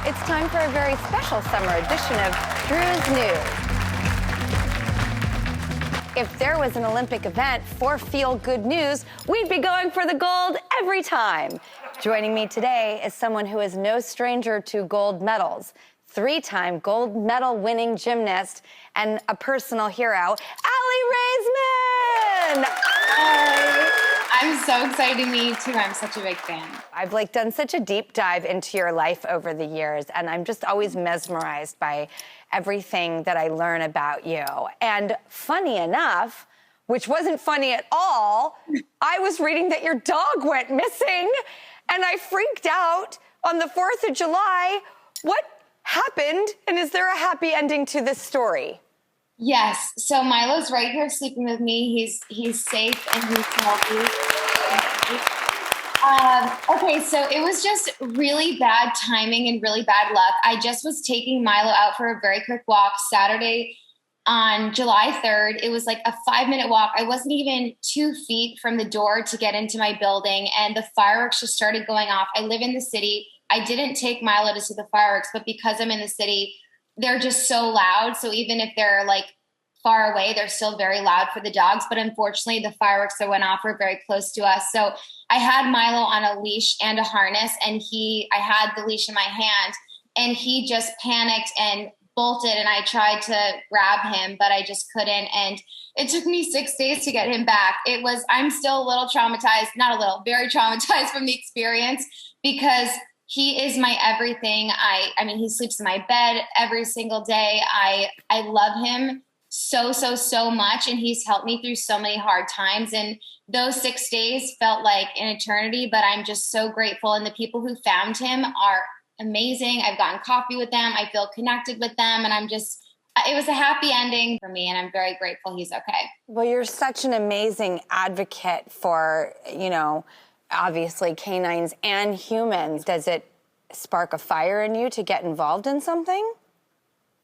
it's time for a very special summer edition of Drew's News. If there was an Olympic event for feel-good news, we'd be going for the gold every time. Joining me today is someone who is no stranger to gold medals. Three-time gold medal winning gymnast and a personal hero, Aly Raisman! I'm so excited to meet you too. I'm such a big fan. I've done such a deep dive into your life over the years, and I'm just always mesmerized by everything that I learn about you. And funny enough, which wasn't funny at all, I was reading that your dog went missing, and I freaked out on the 4th of July. What happened, and is there a happy ending to this story? Yes. So Milo's right here sleeping with me. He's safe and he's healthy. Okay, so it was just really bad timing and really bad luck. I just was taking Milo out for a very quick walk Saturday on July 3rd. It was like a 5-minute walk. I wasn't even 2 feet from the door to get into my building, and the fireworks just started going off. I live in the city. I didn't take Milo to see the fireworks, but because I'm in the city, they're just so loud. So even if they're far away, they're still very loud for the dogs. But unfortunately, the fireworks that went off were very close to us. So I had Milo on a leash and a harness, and I had the leash in my hand, and he just panicked and bolted, and I tried to grab him, but I just couldn't. And it took me 6 days to get him back. I'm still a little traumatized, not a little, very traumatized from the experience, because he is my everything. I mean, he sleeps in my bed every single day. I love him so much, and he's helped me through so many hard times. And those 6 days felt like an eternity, but I'm just so grateful. And the people who found him are amazing. I've gotten coffee with them. I feel connected with them. And it was a happy ending for me, and I'm very grateful he's okay. Well, you're such an amazing advocate for, obviously canines and humans. Does it spark a fire in you to get involved in something?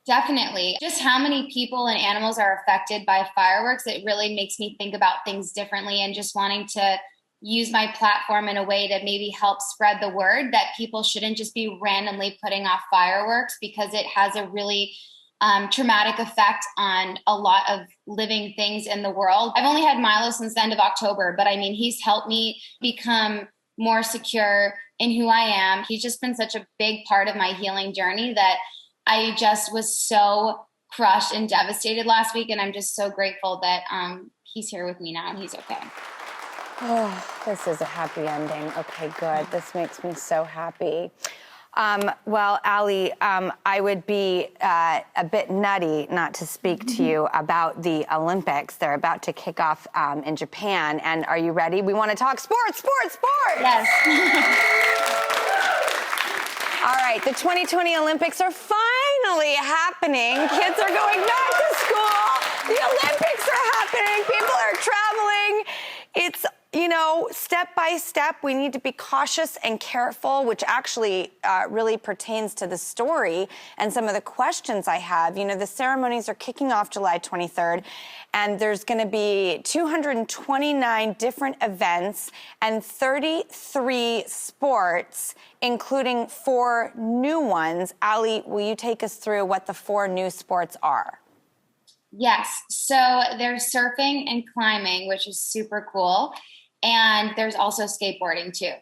Definitely. Just how many people and animals are affected by fireworks, it really makes me think about things differently, and just wanting to use my platform in a way to maybe help spread the word that people shouldn't just be randomly putting off fireworks, because it has a really traumatic effect on a lot of living things in the world. I've only had Milo since the end of October, but I mean, he's helped me become more secure in who I am. He's just been such a big part of my healing journey that I just was so crushed and devastated last week. And I'm just so grateful that he's here with me now and he's okay. Oh, this is a happy ending. Okay, good. This makes me so happy. Well, Aly, I would be a bit nutty not to speak to you about the Olympics. They're about to kick off in Japan. And are you ready? We want to talk sports! Yes. All right, the 2020 Olympics are finally happening. Kids are going back to school. The Olympics are happening. People are traveling. It's, step by step, we need to be cautious and careful, which actually really pertains to the story and some of the questions I have. The ceremonies are kicking off July 23rd, and there's going to be 229 different events and 33 sports, including 4 new ones. Aly, will you take us through what the 4 new sports are? Yes. So there's surfing and climbing, which is super cool. And there's also skateboarding too.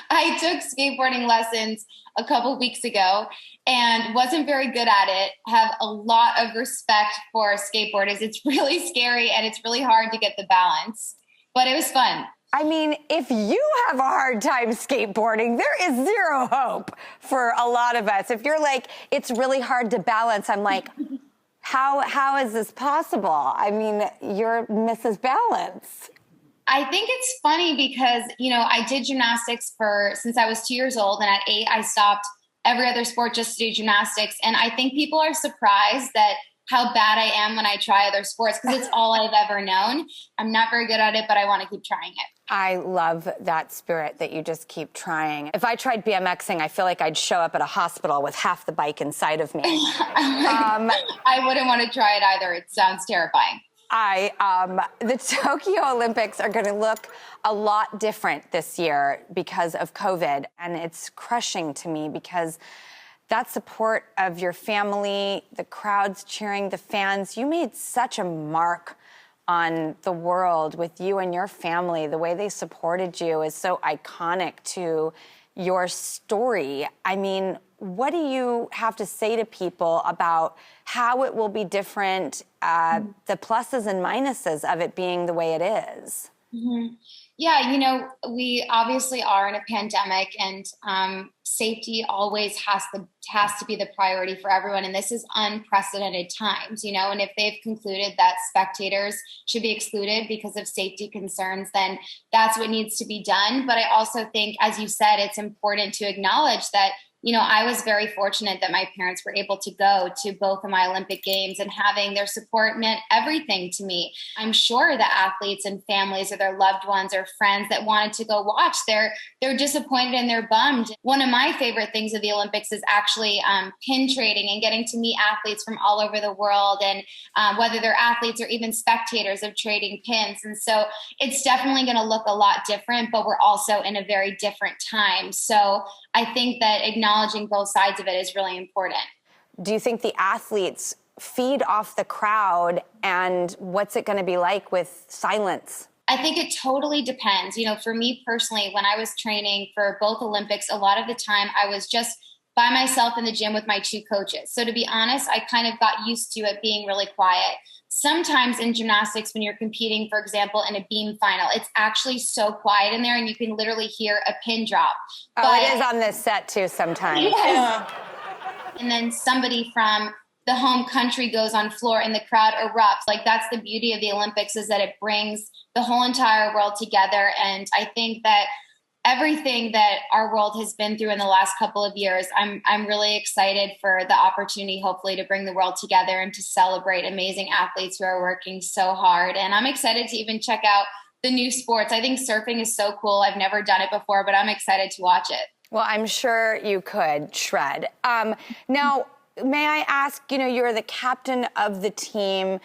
I took skateboarding lessons a couple weeks ago and wasn't very good at it. Have a lot of respect for skateboarders. It's really scary and it's really hard to get the balance, but it was fun. I mean, if you have a hard time skateboarding, there is zero hope for a lot of us. If you're like, it's really hard to balance, I'm like, how is this possible? I mean, you're Mrs. Balance. I think it's funny because, I did gymnastics since I was 2 years old, and at 8, I stopped every other sport just to do gymnastics. And I think people are surprised that how bad I am when I try other sports, because it's all I've ever known. I'm not very good at it, but I want to keep trying it. I love that spirit that you just keep trying. If I tried BMXing, I feel like I'd show up at a hospital with half the bike inside of me. I wouldn't want to try it either. It sounds terrifying. The Tokyo Olympics are going to look a lot different this year because of COVID, and it's crushing to me because that support of your family, the crowds cheering, the fans, you made such a mark on the world with you and your family. The way they supported you is so iconic to your story. I mean, what do you have to say to people about how it will be different, the pluses and minuses of it being the way it is? Mm-hmm. Yeah, we obviously are in a pandemic, and safety always has to be the priority for everyone. And this is unprecedented times, and if they've concluded that spectators should be excluded because of safety concerns, then that's what needs to be done. But I also think, as you said, it's important to acknowledge that I was very fortunate that my parents were able to go to both of my Olympic Games, and having their support meant everything to me. I'm sure the athletes and families or their loved ones or friends that wanted to go watch, they're disappointed and they're bummed. One of my favorite things of the Olympics is actually pin trading and getting to meet athletes from all over the world, and whether they're athletes or even spectators of trading pins. And so it's definitely going to look a lot different, but we're also in a very different time. So I think that acknowledging both sides of it is really important. Do you think the athletes feed off the crowd, and what's it going to be like with silence? I think it totally depends. For me personally, when I was training for both Olympics, a lot of the time I was just by myself in the gym with my two coaches. So to be honest, I kind of got used to it being really quiet. Sometimes in gymnastics, when you're competing, for example, in a beam final, it's actually so quiet in there and you can literally hear a pin drop. But it is on this set too sometimes. Yes. And then somebody from the home country goes on floor and the crowd erupts. Like, that's the beauty of the Olympics, is that it brings the whole entire world together. And I think that everything that our world has been through in the last couple of years, I'm really excited for the opportunity, hopefully, to bring the world together and to celebrate amazing athletes who are working so hard. And I'm excited to even check out the new sports. I think surfing is so cool. I've never done it before, but I'm excited to watch it. Well, I'm sure you could shred. Now, may I ask, you're the captain of the team,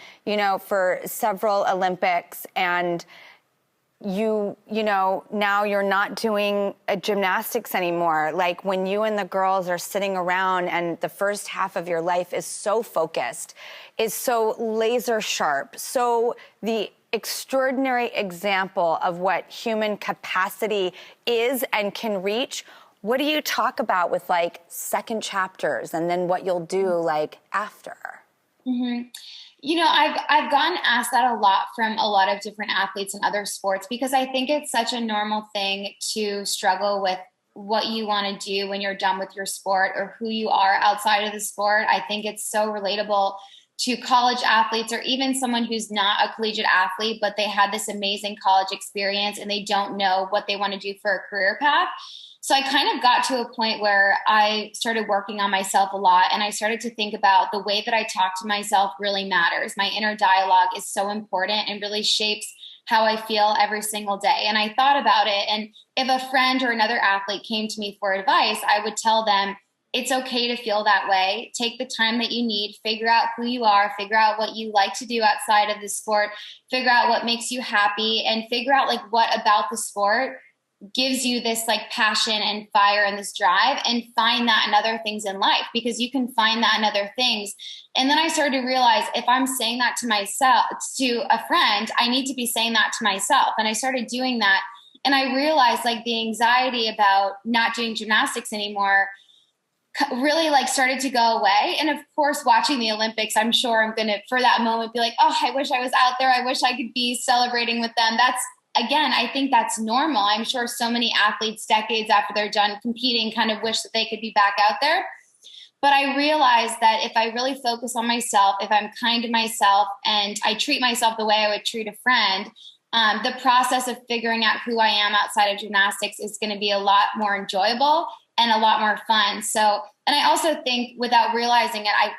for several Olympics, and now you're not doing gymnastics anymore. Like, when you and the girls are sitting around and the first half of your life is so focused, is so laser sharp, so the extraordinary example of what human capacity is and can reach, what do you talk about with second chapters and then what you'll do after? Mm-hmm. I've gotten asked that a lot from a lot of different athletes in other sports, because I think it's such a normal thing to struggle with what you want to do when you're done with your sport or who you are outside of the sport. I think it's so relatable to college athletes, or even someone who's not a collegiate athlete, but they had this amazing college experience and they don't know what they want to do for a career path. So I kind of got to a point where I started working on myself a lot, and I started to think about the way that I talk to myself really matters. My inner dialogue is so important and really shapes how I feel every single day. And I thought about it, and if a friend or another athlete came to me for advice, I would tell them, it's okay to feel that way. Take the time that you need, figure out who you are, figure out what you like to do outside of the sport, figure out what makes you happy, and figure out what about the sport gives you this passion and fire and this drive, and find that in other things in life, because you can find that in other things. And then I started to realize, if I'm saying that to myself, to a friend, I need to be saying that to myself. And I started doing that. And I realized the anxiety about not doing gymnastics anymore really started to go away. And of course, watching the Olympics, I'm sure I'm going to, for that moment, be oh, I wish I was out there. I wish I could be celebrating with them. Again, I think that's normal. I'm sure so many athletes decades after they're done competing kind of wish that they could be back out there. But I realized that if I really focus on myself, if I'm kind to myself, and I treat myself the way I would treat a friend, the process of figuring out who I am outside of gymnastics is going to be a lot more enjoyable and a lot more fun. So, and I also think, without realizing it, I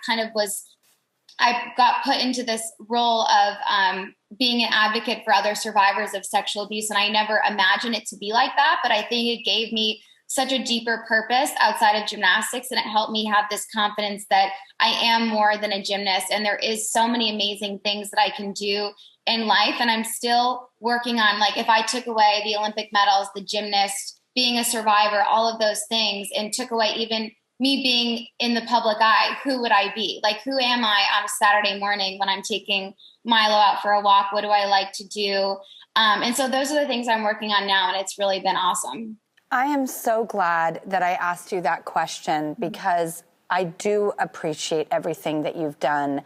got put into this role of being an advocate for other survivors of sexual abuse. And I never imagined it to be like that, but I think it gave me such a deeper purpose outside of gymnastics. And it helped me have this confidence that I am more than a gymnast. And there is so many amazing things that I can do in life. And I'm still working on, if I took away the Olympic medals, the gymnast, being a survivor, all of those things, and took away even me being in the public eye, who would I be? Like, who am I on a Saturday morning when I'm taking Milo out for a walk? What do I like to do? And so those are the things I'm working on now, and it's really been awesome. I am so glad that I asked you that question, because I do appreciate everything that you've done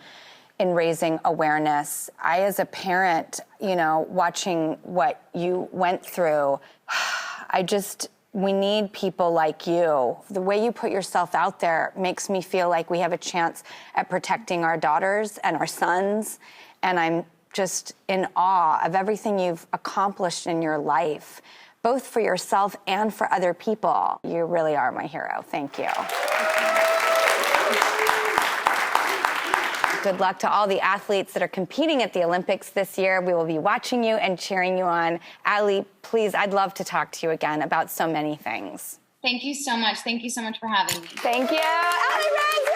in raising awareness. I, as a parent, you know, watching what you went through, we need people like you. The way you put yourself out there makes me feel like we have a chance at protecting our daughters and our sons. And I'm just in awe of everything you've accomplished in your life, both for yourself and for other people. You really are my hero. Thank you. Good luck to all the athletes that are competing at the Olympics this year. We will be watching you and cheering you on. Aly, please, I'd love to talk to you again about so many things. Thank you so much. Thank you so much for having me. Thank you. Aly Raisman!